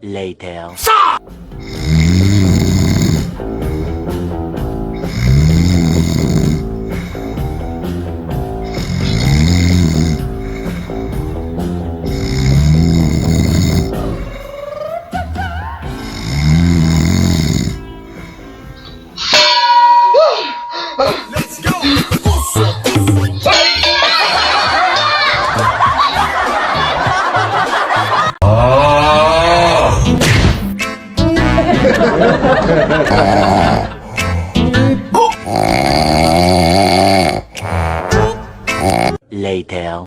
Later. Let's go. Later.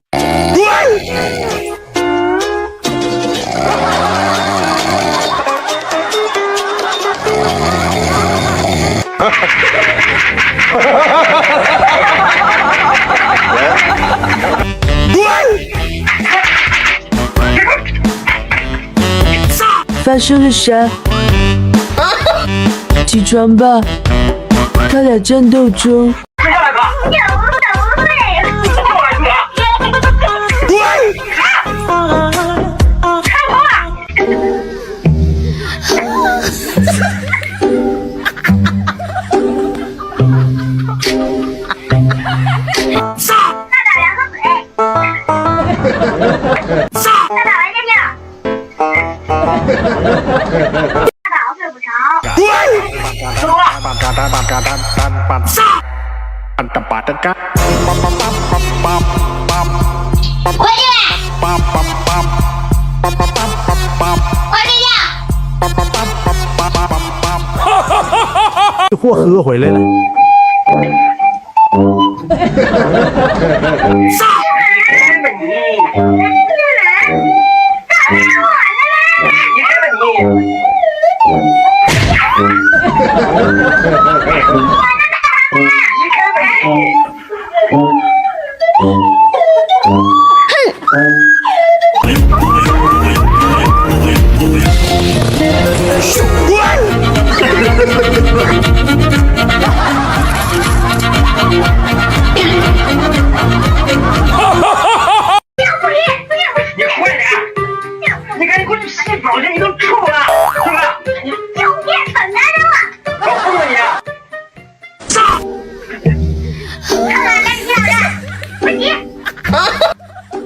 发生了啥？起床吧，他俩战斗中。接下来吧。货喝回来了。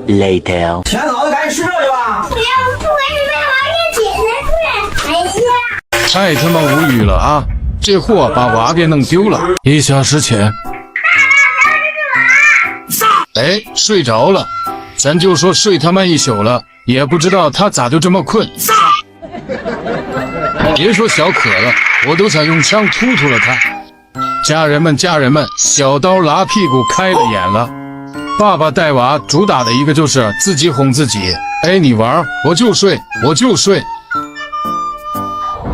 Later. 钱老子赶紧睡觉去吧！不要不管你们好点姐才对。哎呀！太他妈无语了啊！这货把娃给弄丢了。1小时前，哎，睡着了，咱就说睡他妈一宿了，也不知道他咋就这么困。别说小可了，我都想用枪突了他。家人们，家人们，小刀拉屁股开了眼了。爸爸带娃主打的一个就是自己哄自己，哎，你玩我就睡，我就睡。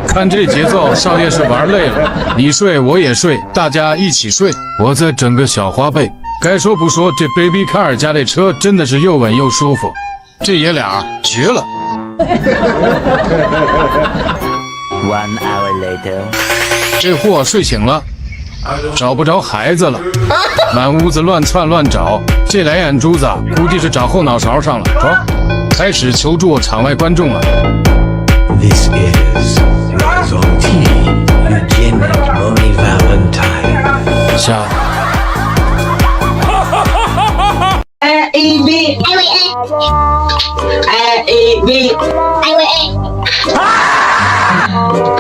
看这节奏，少爷是玩累了，你睡我也睡，大家一起睡。我再整个小花呗。该说不说，这 Baby Car 家这车真的是又稳又舒服，这爷俩绝了。1 hour later. 这货睡醒了，找不着孩子了，满屋子乱窜乱找，这俩眼珠子估计是长后脑勺上了，开始求助场外观众了。This is Rise on TV, Eugene and Moni Valentine. 下 I A B I V A I A B I V A。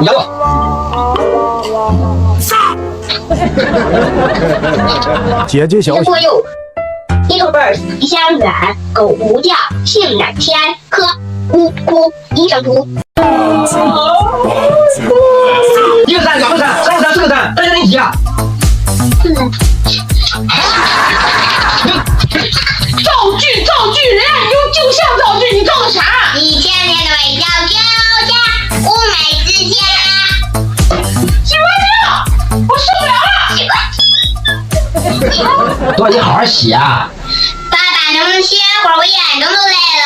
你咬我！姐姐小小人多有一头奔，一箱远，狗无叫，性乃天，科呜哭，一声哭。一个赞，两个赞，三个赞，四个赞，大家一起啊！造句造句，人家有就像造句，你造的啥1000年的味道就像乌梅之家。喜欢你了，我受不了了。多，你好好写啊！爸爸能不能歇会儿？我眼睛都累了。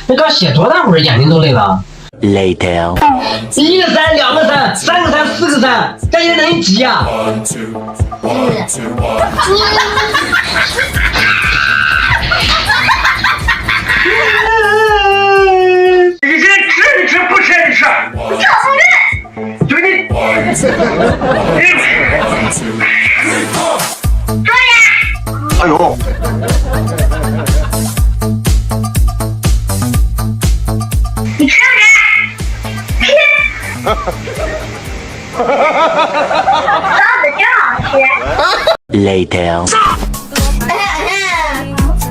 你刚写多大会儿，眼睛都累了？ Later. 1个3，2个3，3个3，4个3，这也能几呀？你这吃不吃？就你，哎呦！你吃不吃？包子真好吃。Later.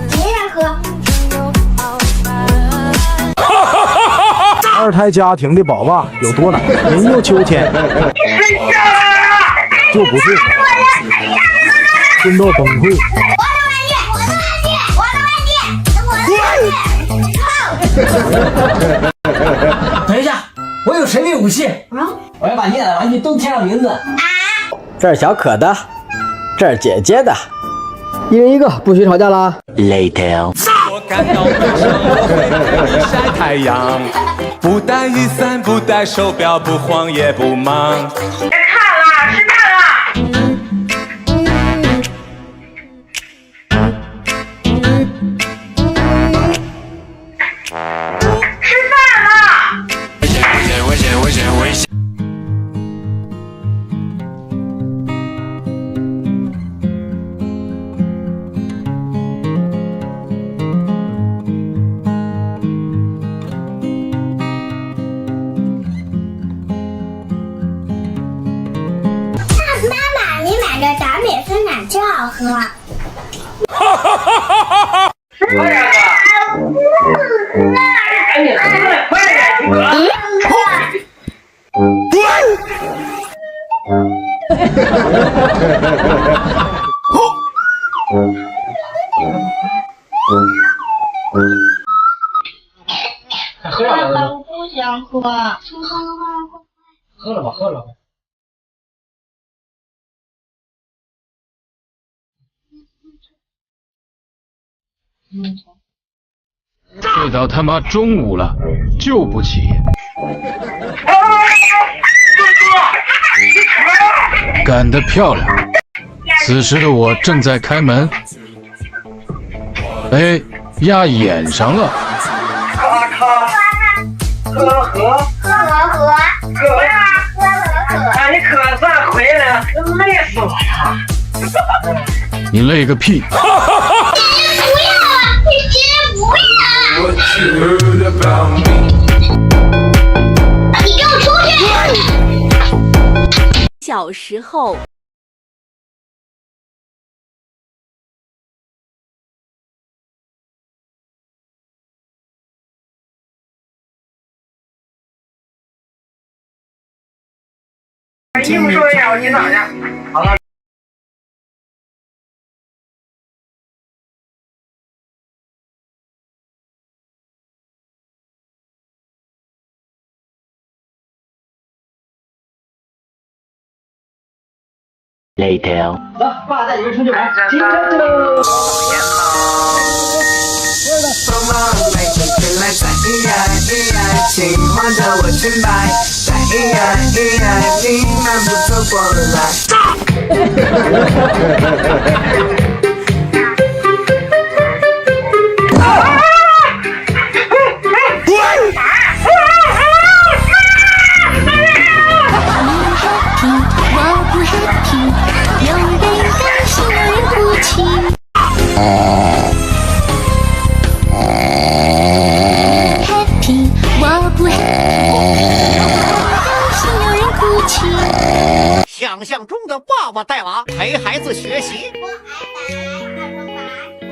别让喝。二胎家庭的宝爸有多难？人又秋千，就不是，真到崩溃。等一下，我有神秘武器我要把你俩的玩具都贴上名字。这是小可的，这是姐姐的，一人一个，不许吵架啦。Later. 我感到悲伤，我会陪你晒太阳，不带雨伞，不带手表，不慌也不忙。别看了，吃饭了。吃饭了。妈妈，你买的达美酸奶真好喝。快点喝！赶紧喝，快点喝！喝了吧？我不想喝。喝了吧，喝了吧。睡到他妈中午了，就不起。干得漂亮！此时的我正在开门，哎，压眼上了。啊，你可算回来了，累死我了！你累个屁！不要啊！你先不要！你给我出去！小时候。衣服收一下，我洗澡去。好了。Later. 走，爸带你们出去玩，骑车去喽！请唤着我裙摆，你漫步走过想象中的爸爸带娃，陪孩子学习，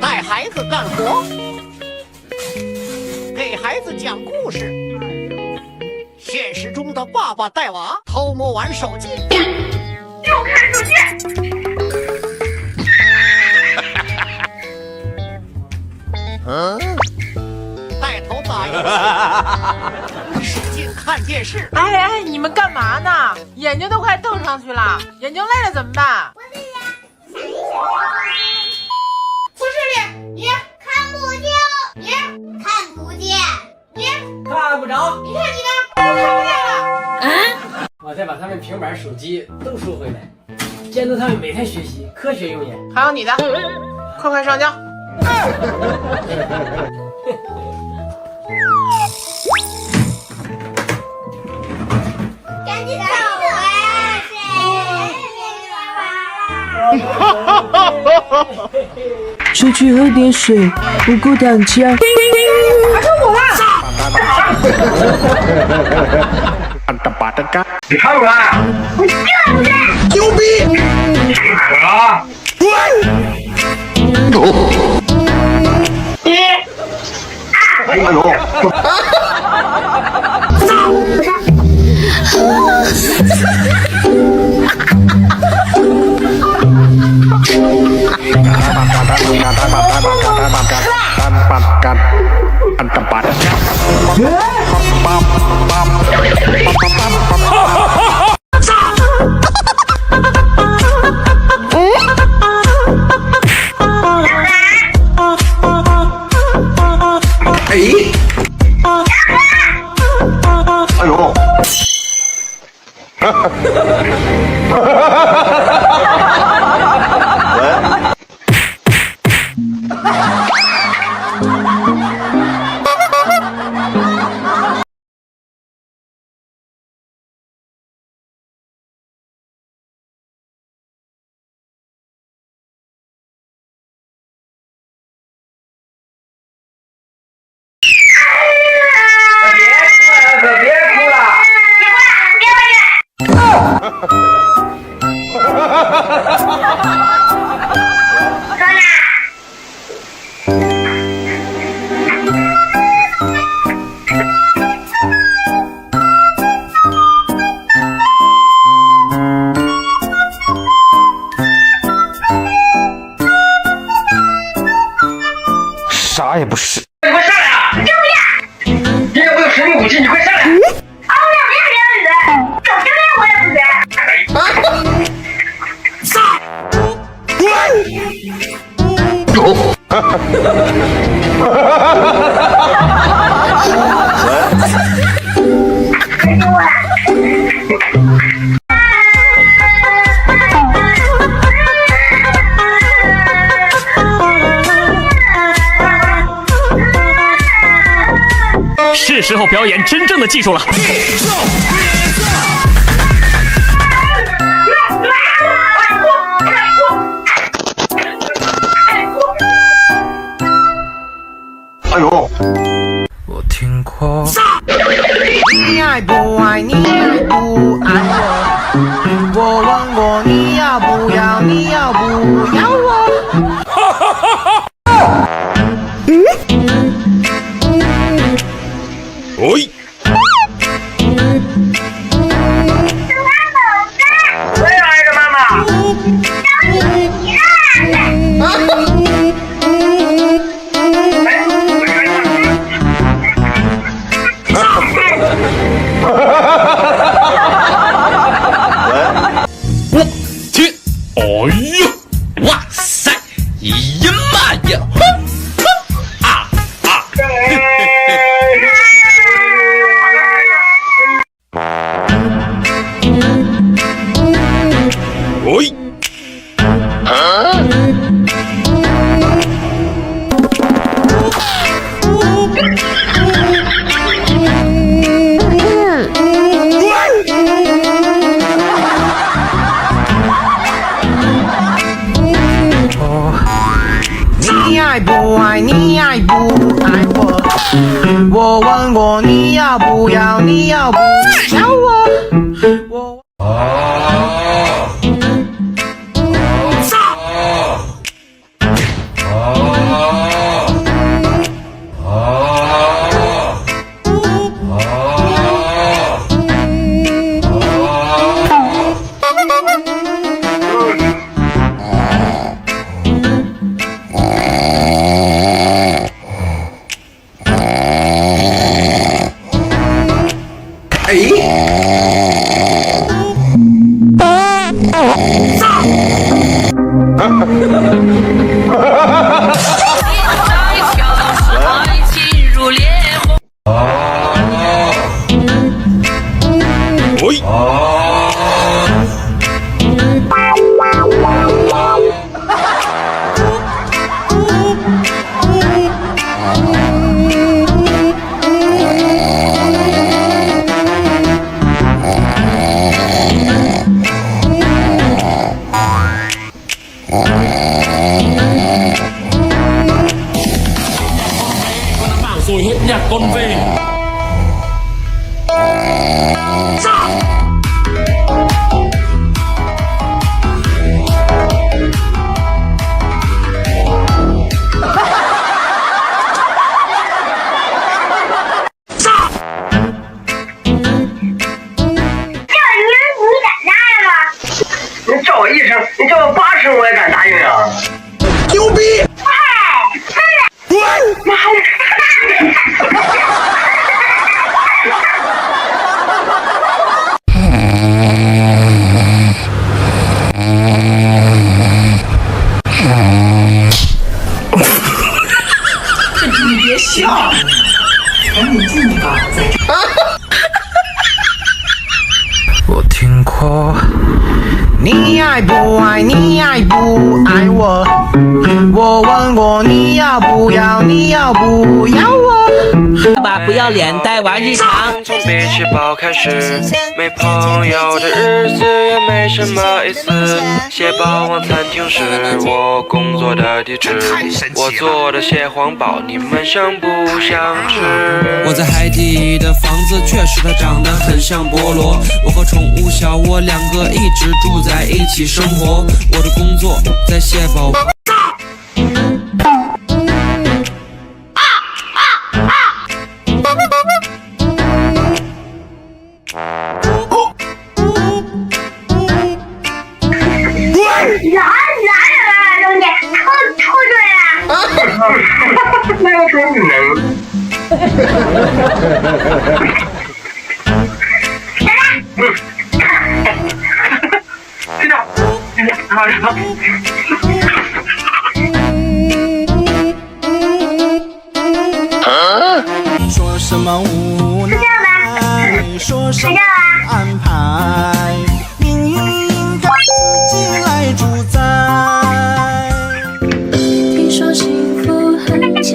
带孩子干活，给孩子讲故事。现实中的爸爸带娃，偷摸玩手机，又看手机。带头打游戏，使劲看电视。哎，你们干嘛呢？眼睛都快瞪上去了，眼睛累了怎么办？不是你看不见，你看不见，你看不着，你看你呢？我再把他们平板、手机都收回来，监督他们每天学习，科学用眼。还有你的，快快上交。赶紧走出去喝点水，不够躺枪。你看看，牛逼！哎呦！啥也不是。你快上来啊！这不是。今天我有神秘武器，你快上来！啊，我俩别人走这边我也不学。是时候表演真正的技术了。哎呦！我听过。你爱不爱你爱不爱我？我问过你要不要，你要不要我？喂。回来了，妈妈。我天！哎呦！哇塞！呀妈呀！啊啊！喂！你爱不爱你爱不爱我？我问过你要不要，你要不要我？ rồi hết nhạc con về.你叫我一声，你叫我8声，我也敢答应呀！牛逼！滚！妈的！你别笑，赶紧进去吧，在这。我听过。你爱不爱？你爱不爱我？我问过你要不要？你要不要我？爸爸不要脸，带娃日常。从比起包开始，没朋友的日子也没什么意思。蟹堡王餐厅是我工作的地址，我做的蟹黄堡，你们想不想吃？我在海底的房子确实它长得很像菠萝。我和宠物小窝两个一直住在一起生活。我的工作在蟹堡。那要说你能。睡觉，说什么无奈，说什么安排，命运应该自己来主宰。听说幸福很简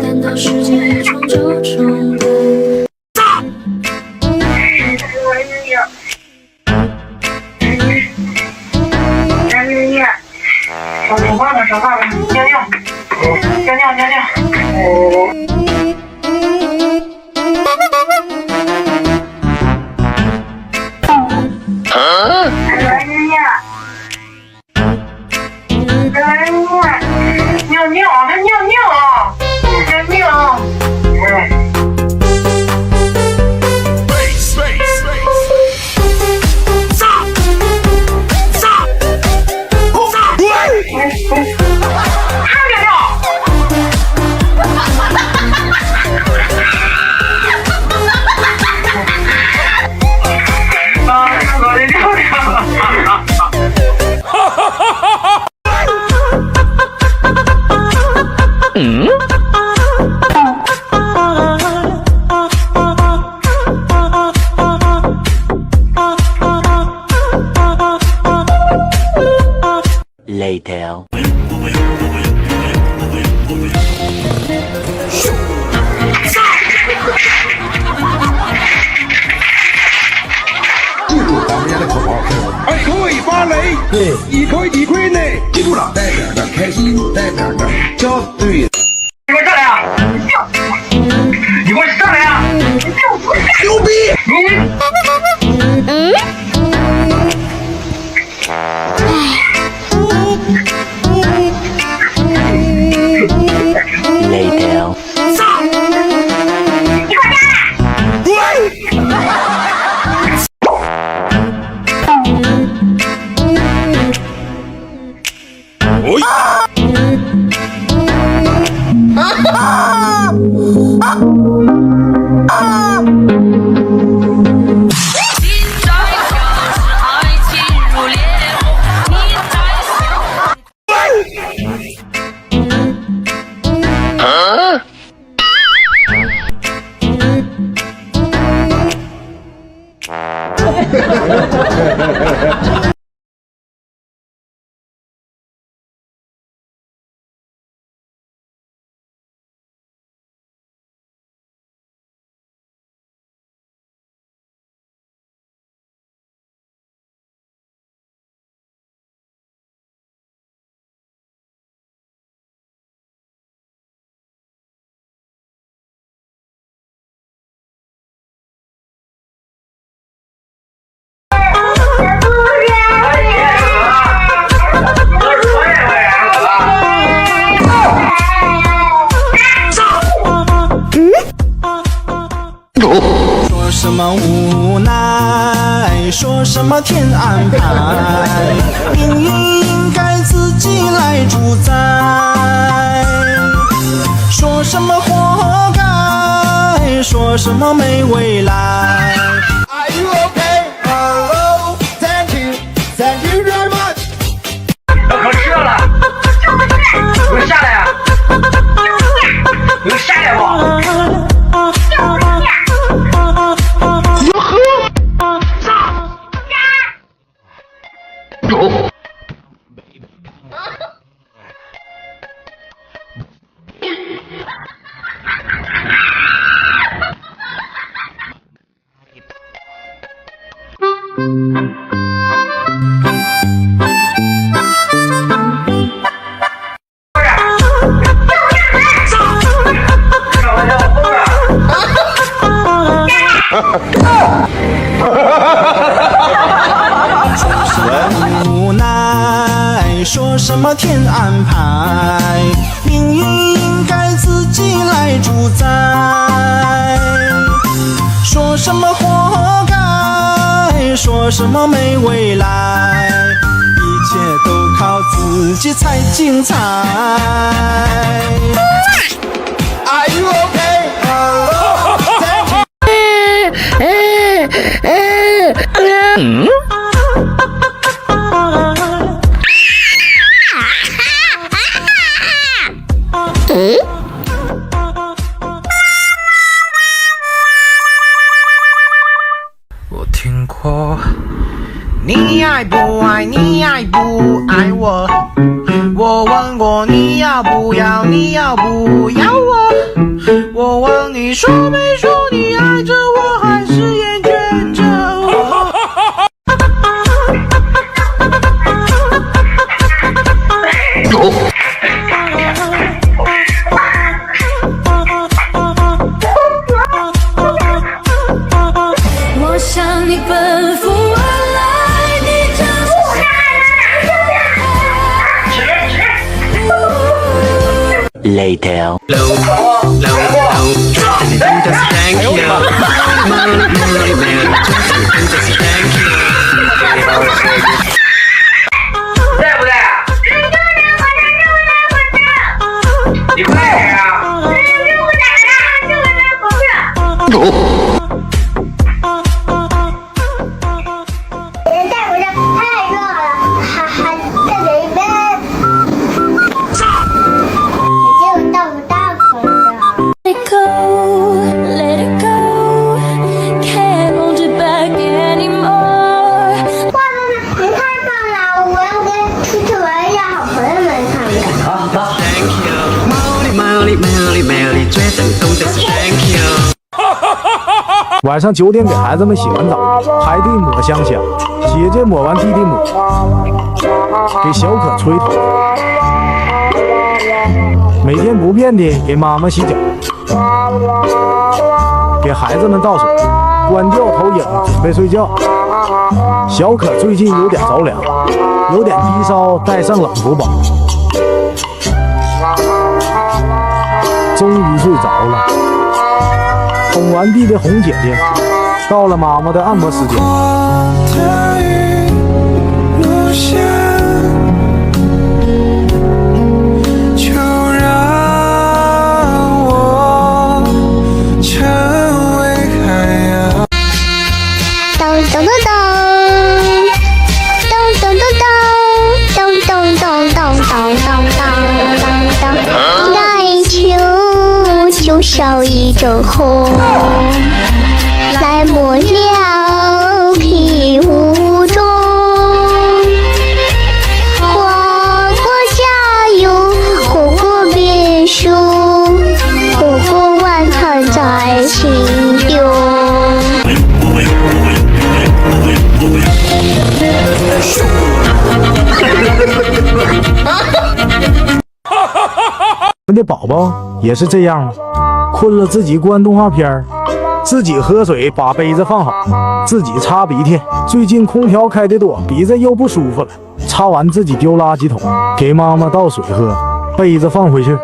单到世界一闯就冲淡。说话了，说话了，尿尿，尿尿，尿尿。尿尿，他尿尿，尿尿。Later. 记住咱们家的口号是2可以发雷，对，1可以抵亏呢。记住了，带点的开心，带点的交对。你给我上来啊！你给我上来啊！牛逼！Later. 啊！说什么无奈，说什么天安排，命运应该自己来主宰。说什么活该，说什么没未来。Are you okay? Hello, thank you, thank you very much. 要考试了，你们下来呀！你们下来吧。无奈，说什么天安排，命运应该自己来主宰。说什么活该，说什么没未来，一切都靠自己才精彩。Are you okay? Hello, thank you. 我听过，你爱不爱，你爱不爱我？我问过你要不要，你要不要我？我问你说没说你爱着我，还是厌倦着我？我向你奔赴而来，你将是Later. Thank you. 在不在？你快点啊！晚上9点给孩子们洗完澡，排队抹香香，姐姐抹完弟弟抹，给小可吹头。每天不变的给妈妈洗脚，给孩子们倒水，关掉投影准备睡觉。小可最近有点着凉，有点低烧，带上冷敷包。终于睡着了。哄完地的红姐姐，到了妈妈的按摩时间。就让我成为海洋。咚咚咚咚，咚咚咚咚，咚咚咚咚咚咚咚咚。来秋就少一阵红，来末了皮的宝宝也是这样，困了自己关动画片，自己喝水把杯子放好，自己擦鼻涕。最近空调开得多，鼻子又不舒服了，擦完自己丢垃圾桶，给妈妈倒水喝，杯子放回去。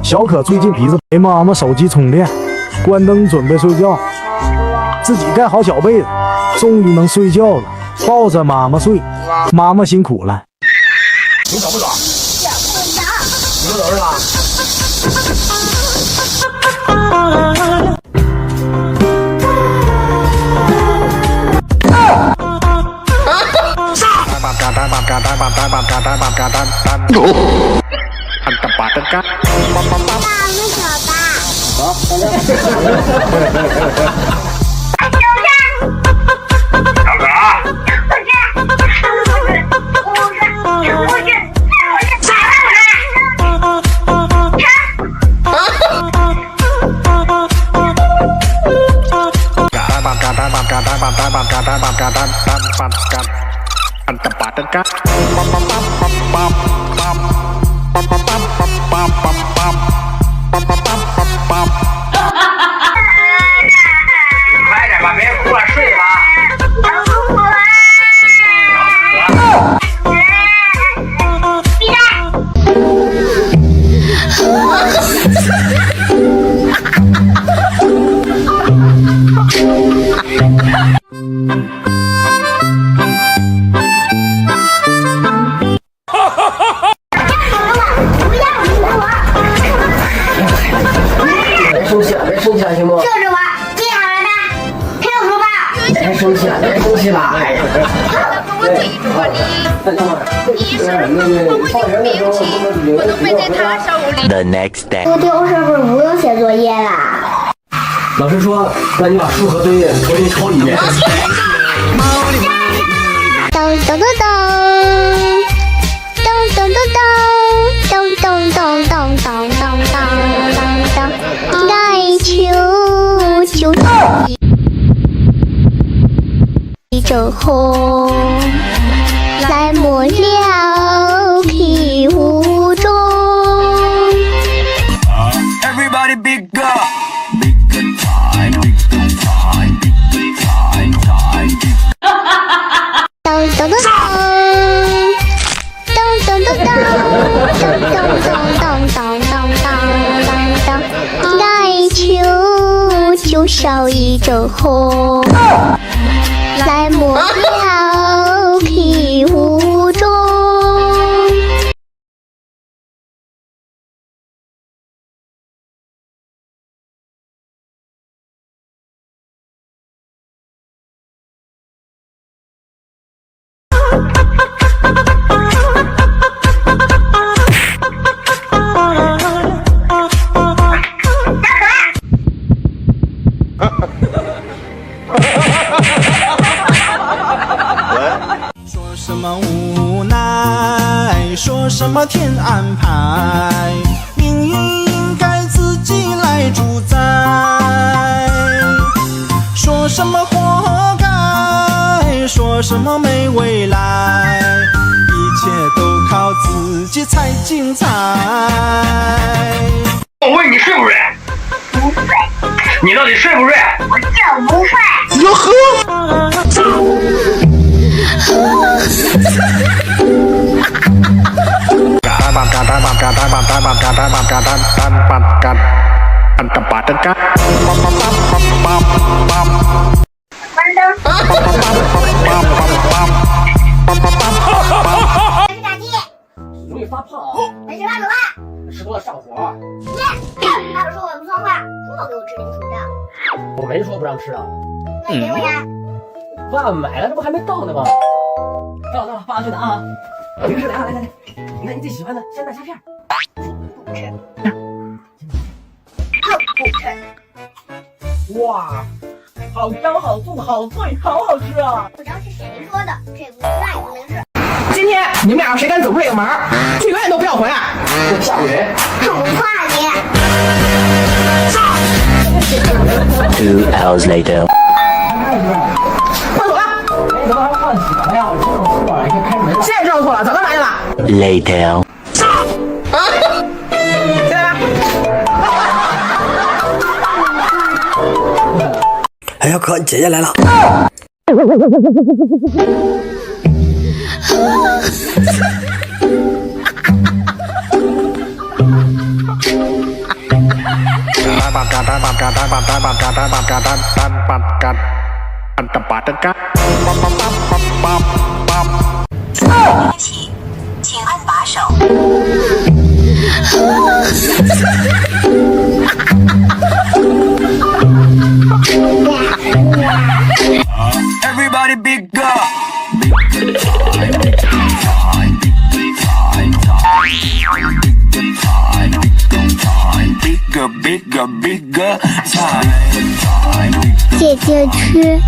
小可最近鼻子给妈妈手机充电，关灯准备睡觉，自己盖好小被子，终于能睡觉了，抱着妈妈睡，妈妈辛苦了。你走不走？你不走是吧？快点吧，别哭了，睡吧。别生气了，行不？就是我，接好了的，还有书包。别生气了，别生气了。哎呀，我记住了你生日我不领冰淇淋，我都背在他手里。 The next day. 书丢是不是不用写作业啦？老师说让你把书和作业重新抄一遍。咚咚咚咚，咚咚咚咚，咚咚咚咚咚咚咚咚，来求求一阵红，来抹了皮雾中。Everybody big up, big good time, big good time, big good time, time. 咚咚咚咚，咚咚咚咚，咚咚咚咚咚咚咚咚，来求求少一阵红，来抹了皮雾中。说什么无奈，说什么天安排，命运应该自己来主宰。说什么活该，说什么没未来，一切都靠自己才精彩。我问你睡不睡？不睡。你到底睡不睡？我就不睡。哟呵！关灯。容易发胖啊！没吃饭走吧。吃多了上火。大叔说我不算话，说我给我吃零食的。我没说不让吃啊。那你给我呀？饭买了，这不还没到呢吗？到了，放下去的啊！零食来了，来来来，你看你最喜欢的鲜奶虾片。不吃。不吃。哇，好香好酥好脆，好好吃啊！不知道是谁说的，这不是那也不能吃。今天你们俩谁敢走出这个门，就永远都不要回来。下雨。好怕你。 2 hours later. 换锁了。怎么还换锁呀？这种错，还开门。现在知道错了，早干嘛去了 Later. 哎呀哥，姐姐来了。对不起，请按把手。Everybody big up. Bigger, bigger, bigger time. 姐姐吃。